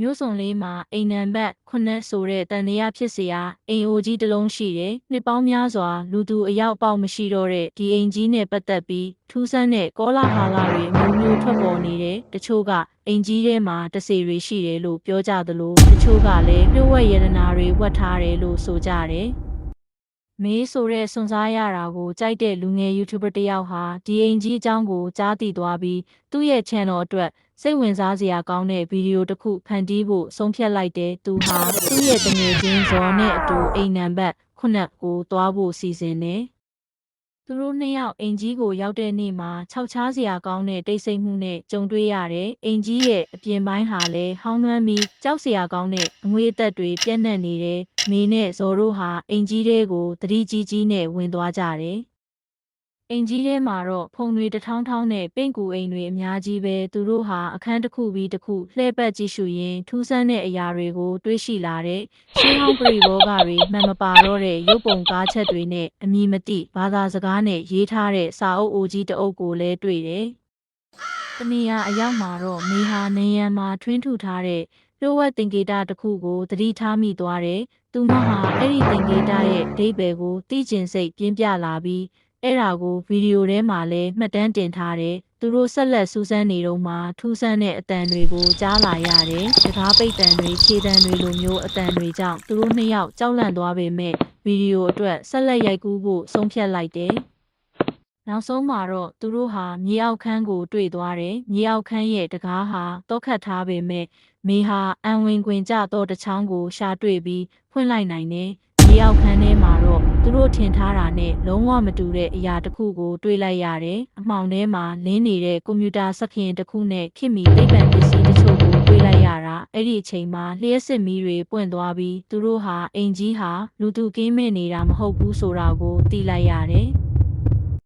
မျိုးစုံလေးမှာအိမ်နံပါတ်9ဆိုတဲ့တန်တရားဖြစ်စရာအိမ်အိုကြီးတစ်လုံးရှိတယ်။နှစ်ပေါင်းများစွာလူသူအယောက်ပေါက်မရှိတော့တဲ့ဒီအိမ်ကြီးနဲ့ပတ်သက်ပြီးထူးဆန်းတဲ့ကောလာဟာလတွေအမျိုးမျိုးထွက်ပေါ်နေတယ်။တချို့ကအိမ်ကြီးထဲမှာတဆေတွေရှိတယ်လို့ပြောကြသလိုတချို့ကလည်းပြည့်ဝရတနာတွေဝတ်ထားတယ်လို့ဆိုကြတယ်။မေးဆိုတဲ့စွန့်စားရတာကိုကြိုက်တဲ့လူငယ် YouTuber တယောက်ဟာဒီအိမ်ကြီးအကြောင်းကိုကြားသိသွားပြီးသူ့ရဲ့ channel အတွက်စိတ်ဝင်စားစရာကောင်းတဲ့ဗီဒီယိုတစ်ခုဖန်တီးဖို့ဆုံးဖြတ်လိုက်တဲ့သူဟာသူ့ရဲ့တငယ်ချင်းဇော်နဲ့အတူအိမ်နံပါတ်9ကိုသွားဖို့စီစဉ်နေသူတို့နှစ်ယောက်အိမ်ကြီးကိုရောက်တဲ့နေ့မှာခြောက်ခြားစရာကောင်းတဲ့တိတ်ဆိတ်မှုနဲ့ကြုံတွေ့ရတယ်။အိမ်ကြီးရဲ့အပြင်ပိုင်းဟာလည်းဟောင်းနှွမ်းပြီးကြောက်စရာကောင်းတဲ့အငွေအသက်တွေပြန့်နှံ့နေတယ်။မေနဲ့ဇော်တို့ဟာအိမ်ကြီးထဲကိုသတိကြီးကြီးနဲ့ဝင်သွားကြတယ်။အိမ်ကြီးထဲမှာတော့ဖုန်တွေတထောင်းထောင်းနဲ့ပင့်ကူအိမ်တွေအများကြီးပဲသူတို့ဟာအခန်းတစ်ခုပြီးတစ်ခုလှည့်ပတ်ကြည့်ရှုရင်းထူးဆန်းတဲ့အရာတွေကိုတွေးရှိလာတဲ့ရှေးဟောင်းပရိဘောဂတွေမှန်မပါတော့တဲ့ရုပ်ပုံကားချက်တွေနဲ့အမည်မသိဘာသာစကားနဲ့ရေးထားတဲ့စာအုပ်အိုကြီးတအုပ်ကိုလည်းတွေ့တယ်။တနေရာအရောက်မှာတော့မေဟာနေရန်မှာထွင်းထူထားတဲ့လျှို့ဝှက်သင်္ကေတတစ်ခုကိုသတိထားမိသွားတယ်။သူမဟာအဲ့ဒီသင်္ကေတရဲ့အဓိပ္ပာယ်ကိုသိကျင်စိတ်ပြင်းပြလာပြီးအဲ့ဒါကိုဗီဒီယိုထဲမှာလည်းမှတ်တမ်းတင်ထားတယ်။သူတို့ဆက်လက်စူးစမ်းနေတော့မှထူးဆန်းတဲ့အတန်တွေကိုကြားလာရတယ်။တကားပိတ်တန်တွေခြေတန်တွေလိုမျိုးအတန်တွေကြောင့်သူတို့နှစ်ယောက်ကြောက်လန့်သွားပေမဲ့ဗီဒီယိုအတွက်ဆက်လက်ရိုက်ကူးဖို့ဆုံးဖြတ်လိုက်တယ်။နောက်ဆုံးမှာတော့သူတို့ဟာမြေအောက်ခန်းကိုတွေ့သွားတယ်။မြေအောက်ခန်းရဲ့တကားဟာတောခတ်ထားပေမဲ့မေဟာအံဝင်ခွင်ကျတော့တချောင်းကိုရှာတွေ့ပြီးဖွင့်လိုက်နိုင်တယ်။မြေအောက်ခန်းထဲမှာတော့သူတို့ထင်ထားတာနဲ့လုံးဝမတူတဲ့အရာတစ်ခုကိုတွေ့လိုက်ရတယ်။အမှောင်ထဲမှာလင်းနေတဲ့ကွန်ပျူတာစက္ကန့်တစ်ခုနဲ့ခေတ်မီသိပ္ပံပစ္စည်းတချို့ကိုတွေ့လိုက်ရတာ။အဲ့ဒီအချိန်မှာလျှက်စစ်မီးတွေပွင့်သွားပြီးသူတို့ဟာအိမ်ကြီးဟာလူသူကင်းမဲ့နေတာမဟုတ်ဘူးဆိုတာကိုသိလိုက်ရတယ်။